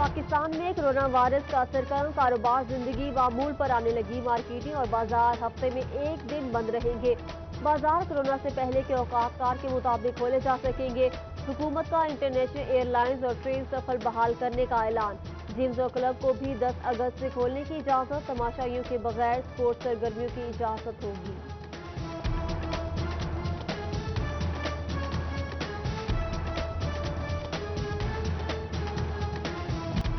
پاکستان میں corona virus کا اثر کم، کاروبار زندگی معمول پر آنے لگی، مارکیٹیں اور بازار ہفتے میں ایک دن بند رہیں گے، بازار کورونا سے پہلے کے اوقات کار کے مطابق کھولے جا سکیں گے، حکومت کا انٹرنیشنل ایئر لائنز اور ٹرین سفر بحال کرنے کا اعلان، جمز اور کلب کو بھی 10 اگست سے کھولنے کی اجازت، تماشائیوں کے بغیر سپورٹس سرگرمیوں کی اجازت ہوگی۔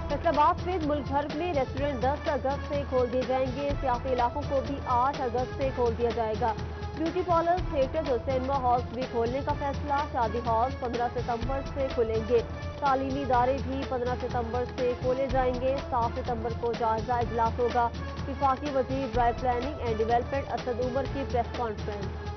فیصل آباد سمیت ملک بھر میں ریسٹورنٹ 10 اگست سے کھول دیے جائیں گے، سیاحتی علاقوں کو بھی 8 اگست سے کھول دیا جائے گا، بیوٹی پارلر، تھیٹرز اور سینما ہالز بھی کھولنے کا فیصلہ، شادی ہالز 15 ستمبر سے کھلیں گے، تعلیمی ادارے بھی 15 ستمبر سے کھولے جائیں گے، 7 ستمبر کو جائزہ اجلاس ہوگا، وفاقی وزیر برائے planning and development Asad Umar کی پریس کانفرنس۔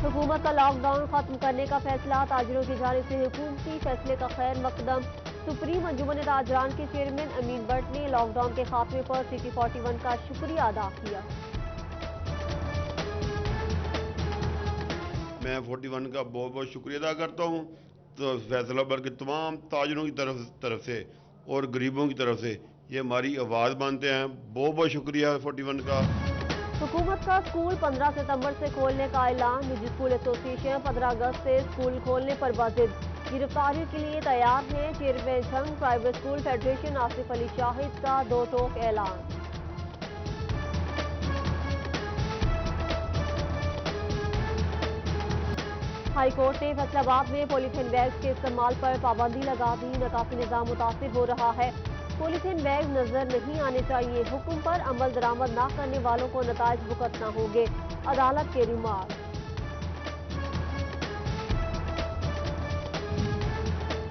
حکومت کا لاک ڈاؤن ختم کرنے کا فیصلہ، تاجروں کی جانب سے حکومتی فیصلے کا خیر مقدم، سپریم انجمن تاجران کے چیئرمین امین بٹ نے لاک ڈاؤن کے خاتمے پر سٹی 41 کا شکریہ ادا کیا۔ میں 41 کا بہت بہت شکریہ ادا کرتا ہوں، تو فیصل آباد کے تمام تاجروں کی طرف سے اور غریبوں کی طرف سے یہ ہماری آواز مانتے ہیں، بہت بہت شکریہ 41 کا۔ حکومت کا اسکول 15 ستمبر سے کھولنے کا اعلان، نجی اسکول ایسوسی ایشن 15 اگست سے اسکول کھولنے پر بازد، گرفتاریوں کے لیے تیار ہیں، chairman Jhang private school federation Asif Ali Shahid کا 2 ٹوک اعلان۔ ہائی کورٹ نے فیصل آباد میں پولیتھین بیگز کے استعمال پر پابندی لگا دی، نکاسی نظام متاثر ہو رہا ہے، پولیتھین بیگ نظر نہیں آنے چاہیے، حکم پر عمل درآمد نہ کرنے والوں کو نتائج بھگتنا ہوں گے، عدالت کے ریمارک۔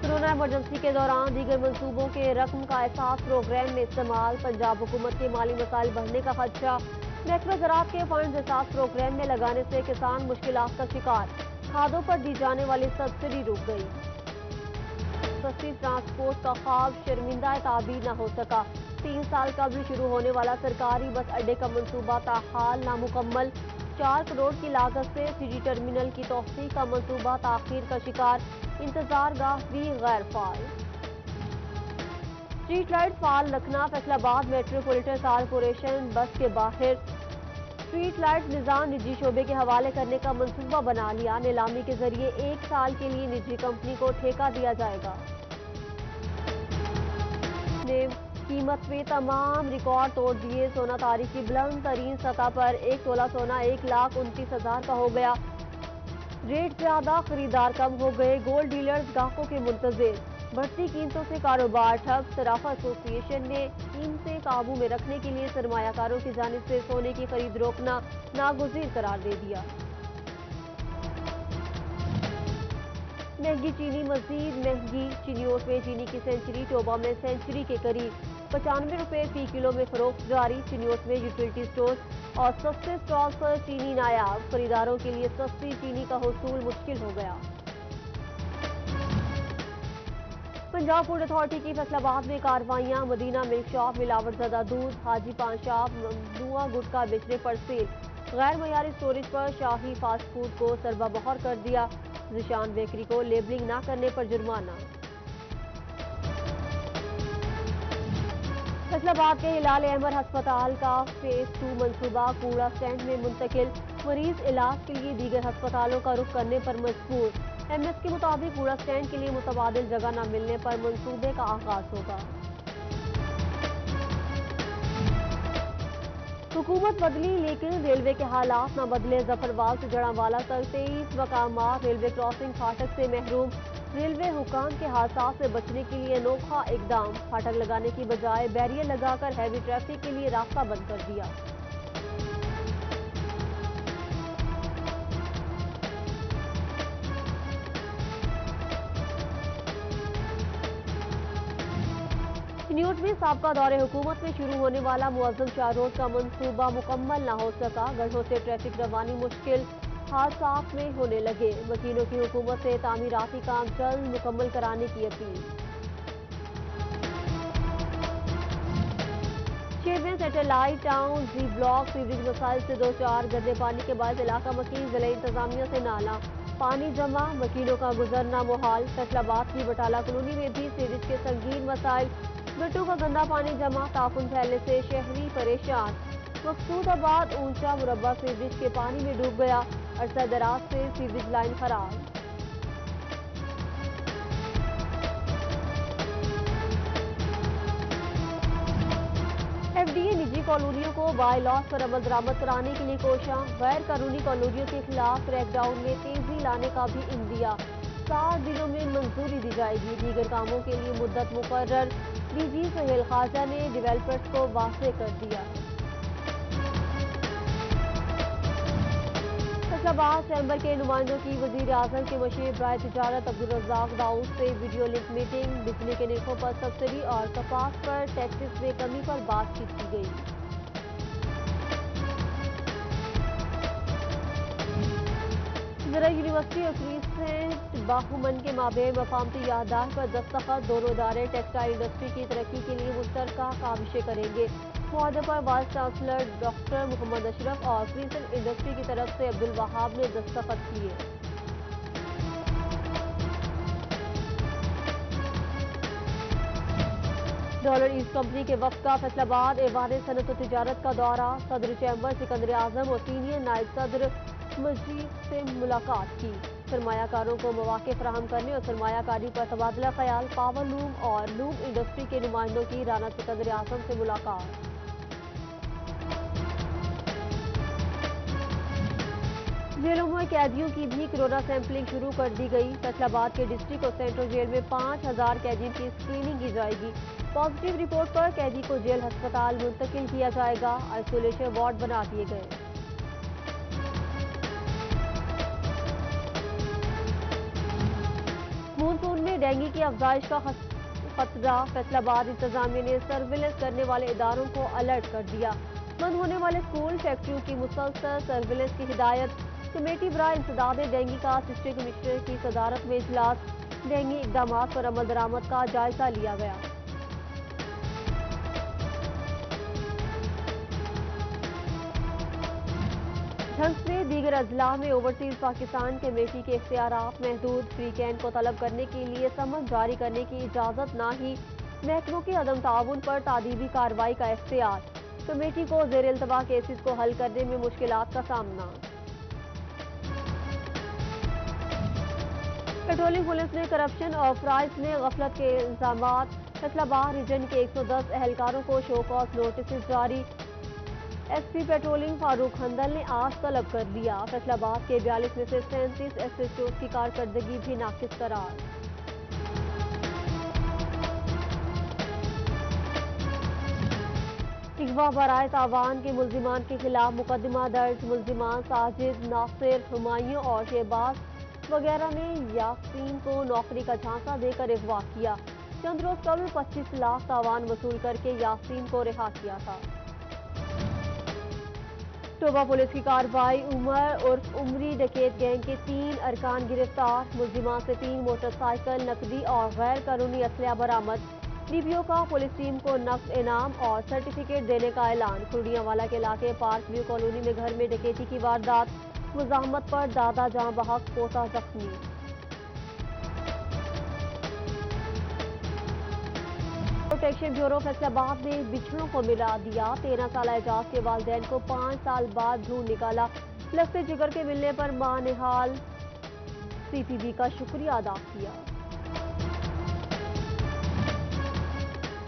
کورونا ایمرجنسی کے دوران دیگر منصوبوں کے رقم کا احساس پروگرام میں استعمال، پنجاب حکومت کے مالی مسائل بڑھنے کا خدشہ، محکمہ زراعت کے فنڈز احساس پروگرام میں لگانے سے کسان مشکلات کا شکار، کھادوں پر دی جانے والی سبسڈی رک گئی، سستی ٹرانسپورٹ کا خواب شرمندہ تعبیر نہ ہو سکا، 3 سال قبل شروع ہونے والا سرکاری بس اڈے کا منصوبہ تاحال نامکمل، 4 کروڑ کی لاگت سے سٹی ٹرمینل کی توسیع کا منصوبہ تاخیر کا شکار، انتظار گاہ بھی غیر فعال، اسٹریٹ لائٹ فعال رکھنا، فیصل آباد میٹروپولیٹن کارپوریشن بس کے باہر اسٹریٹ لائٹ نظام نجی شعبے کے حوالے کرنے کا منصوبہ بنا لیا، نیلامی کے ذریعے 1 سال کے لیے نجی کمپنی کو ٹھیکہ دیا جائے گا، نے قیمت میں تمام ریکارڈ توڑ دیے، سونا تاریخ کی بلند ترین سطح پر، 1 تولہ سونا 1,29,000 کا ہو گیا، ریٹ زیادہ خریدار کم ہو گئے، گولڈ ڈیلرز گاہکوں کے منتظر، بڑھتی قیمتوں سے کاروبار ٹھپ، صرافہ ایسوسی ایشن نے قیمتیں قابو میں رکھنے کے لیے سرمایہ کاروں کی جانب سے سونے کی خرید روکنا ناگزیر قرار دے دیا، مہنگی چینی مزید مہنگی، چینیوٹ میں چینی کی سینچری ٹوبا میں سینچری کے قریب 95 روپے فی کلو میں فروخت جاری، چینیوٹ میں یوٹیلٹی سٹورز اور سستے سٹال پر چینی نایاب، خریداروں کے لیے سستی چینی کا حصول مشکل ہو گیا۔ پنجاب فوڈ اتھارٹی کی فیصل آباد میں کارروائیاں، مدینہ ملک شاپ ملاوٹ زدہ دودھ، حاجی پان شاپ ممنوعہ گٹکا بیچنے پر سیل، غیر معیاری سٹوریج پر شاہی فاسٹ فوڈ کو ضربہ بحر کر دیا، ذیشان بیکری کو لیبلنگ نہ کرنے پر جرمانہ۔ فیصل آباد کے ہلال احمر ہسپتال کا فیز 2 منصوبہ کوڑا سٹینڈ میں منتقل، مریض علاج کے لیے دیگر ہسپتالوں کا رخ کرنے پر مجبور، ایم ایس کے مطابق کوڑا سٹینڈ کے لیے متبادل جگہ نہ ملنے پر منصوبے کا آغاز ہوگا۔ حکومت بدلی لیکن ریلوے کے حالات نہ بدلے، ظفروال سے جڑانوالہ تک 23 مقامات ریلوے کراسنگ پھاٹک سے محروم، ریلوے حکام کے حادثات سے بچنے کے لیے انوکھا اقدام، پھاٹک لگانے کی بجائے بیریئر لگا کر ہیوی ٹریفک کے لیے راستہ بند کر دیا۔ چینیوٹ میں سابقہ دور حکومت میں شروع ہونے والا معظم شاہ روڈ کا منصوبہ مکمل نہ ہو سکا، گڑھوں سے ٹریفک روانی مشکل، حادثات میں ہونے لگے، وکیلوں کی حکومت سے تعمیراتی کام جلد مکمل کرانے کی اپیل۔ چیئرمین سیٹلائٹ ٹاؤن زی بلاک سیوریج مسائل سے دو چار گندے پانی کے باعث علاقہ مکین ضلع انتظامیہ سے نالا پانی جمع مکینوں کا گزرنا محال فیصل آباد کی بٹالہ کالونی میں بھی سیوریج کے سنگین مسائل گٹوں کا گندا پانی جمع تعفن پھیلنے سے شہری پریشان مقصود آباد اونچا مربع سیوریج کے پانی میں ڈوب گیا عرصہ دراز سے سیوریج لائن خراب ایف ڈی اے نجی کالونیوں کو بائی لاس پر عمل درآمد کرانے کے لیے کوشاں غیر قانونی کالونیوں کے خلاف کریک ڈاؤن میں تیزی لانے کا بھی عندیہ 7 دنوں میں منظوری دی جائے گی دیگر کاموں کے لیے مدت مقرر ڈی جی سہیل خواجہ نے ڈیولپرز کو واضح کر دیا فیصل آباد چیمبر کے نمائندوں کی وزیر اعظم کے مشیر برائے تجارت عبدالرزاق داؤد سے ویڈیو لنک میٹنگ بجلی کے نرخوں پر سبسڈی اور کپاس پر ٹیکسز میں کمی پر بات چیت کی گئی زرعی یونیورسٹی اور کریسنٹ باہومن کے مابین مفاہمتی یادداشت پر دستخط دونوں ادارے ٹیکسٹائل انڈسٹری کی ترقی کے لیے مشترکہ کاوشیں کریں گے معاہدے پر وائس چانسلر ڈاکٹر محمد اشرف اور کریسنٹ انڈسٹری کی طرف سے عبدالوہاب نے دستخط کیے ڈالر ایسٹ کمپنی کے وفد کا فیصل آباد ایوان صنعت و تجارت کا دورہ صدر چیمبر سکندر اعظم اور سینئر نائب صدر مجید سے ملاقات کی سرمایہ کاروں کو مواقع فراہم کرنے اور سرمایہ کاری پر تبادلہ خیال پاور لوم اور لوم انڈسٹری کے نمائندوں کی رانا سکندر اعظم سے ملاقات جیلوں میں قیدیوں کی بھی کورونا سیمپلنگ شروع کر دی گئی فیصل آباد کے ڈسٹرکٹ اور سینٹرل جیل میں 5000 قیدیوں کی اسکریننگ کی جائے گی پازیٹیو رپورٹ پر قیدی کو جیل ہسپتال منتقل کیا جائے گا آئسولیشن وارڈ بنا دیے گئے مونسون میں ڈینگی کی افزائش کا خطرہ فیصل آباد انتظامیہ نے سرویلنس کرنے والے اداروں کو الرٹ کر دیا بند ہونے والے اسکول فیکٹریوں کی مسلسل سرویلنس کی ہدایت کمیٹی برائے انسداد ڈینگی کا اسسٹنٹ کمشنر کی صدارت میں اجلاس ڈینگی اقدامات پر عمل درآمد کا جائزہ لیا گیا جھنگ سے دیگر اضلاع میں اوورسیز پاکستان کمیٹی کے اختیارات محدود فری کین کو طلب کرنے کے لیے سمن جاری کرنے کی اجازت نہ ہی محکموں کے عدم تعاون پر تعدیبی کارروائی کا اختیار کمیٹی کو زیر التوا کیسز کو حل کرنے میں مشکلات کا سامنا پیٹرولنگ پولیس نے کرپشن اور فرائض میں غفلت کے الزامات فیصل آباد ریجن کے 110 اہلکاروں کو شو کاز نوٹسز جاری ایس پی پیٹرولنگ فاروق ہندل نے آج طلب کر لیا فیصل آباد کے 42 میں سے 37 ایس ایچ اوز کی کارکردگی بھی ناقص قرار اغوا برائے تاوان کے ملزمان کے خلاف مقدمہ درج ملزمان ساجد ناصر ہمایوں اور شہباز وغیرہ نے یاسین کو نوکری کا جھانسا دے کر اغوا کیا چند روز قبل 25 لاکھ تاوان وصول کر کے یاسین کو رہا کیا تھا ٹوبہ پولیس کی کارروائی عمر عرف عمری ڈکیت گینگ کے 3 ارکان گرفتار ملزمان سے 3 موٹر سائیکل نقدی اور غیر قانونی اسلحہ برآمد ڈی پی او کا پولیس ٹیم کو نقد انعام اور سرٹیفکیٹ دینے کا اعلان کھرڈیاں والا کے علاقے پارک ویو کالونی میں گھر میں ڈکیتی کی واردات مزاحمت پر دادا جاں بحق پوتا زخمی پروٹیکشن بیورو فیصل آباد نے بچھڑوں کو ملا دیا 13 سالہ اعجاز کے والدین کو 5 سال بعد ڈھونڈ نکالا لگتے جگر کے ملنے پر ماں نے حال سی پی بی کا شکریہ ادا کیا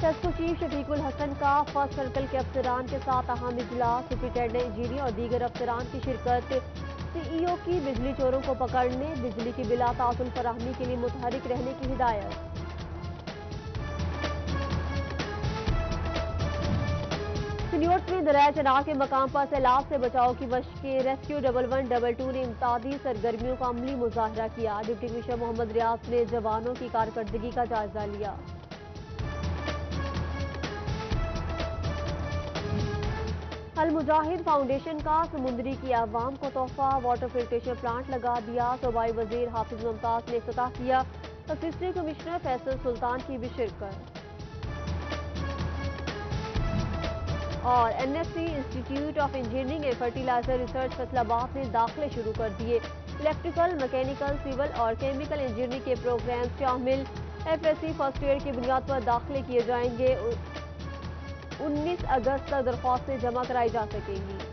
ٹیسکو چیف شفیق الحسن کا فرسٹ سرکل کے افسران کے ساتھ اہم اجلاس سپرنٹینڈنٹ انجینئر اور دیگر افسران کی شرکت سی ای او کی بجلی چوروں کو پکڑنے بجلی کی بلا تعطل فراہمی کے لیے متحرک رہنے کی ہدایت سنیوٹ میں دریائے چنار کے مقام پر سیلاب سے بچاؤ کی مشقیں ریسکیو 1112 نے امدادی سرگرمیوں کا عملی مظاہرہ کیا ڈپٹی کمشنر محمد ریاض نے جوانوں کی کارکردگی کا جائزہ لیا المجاہد فاؤنڈیشن کا سمندری کی عوام کو تحفہ واٹر فلٹریشن پلانٹ لگا دیا صوبائی وزیر حافظ ممتاز نے افتتاح کیا اسسٹنٹ کمشنر فیصل سلطان کی بھی شرکت اور NSC institute of engineering and fertilizer research Faisalabad نے داخلے شروع کر دیے۔ الیکٹریکل، میکینیکل، سول اور کیمیکل انجینئرنگ کے پروگرام شامل FSC فرسٹ ایئر کی بنیاد پر داخلے کیے جائیں گے۔ 19 اگست تک درخواستیں جمع کرائی جا سکیں گی۔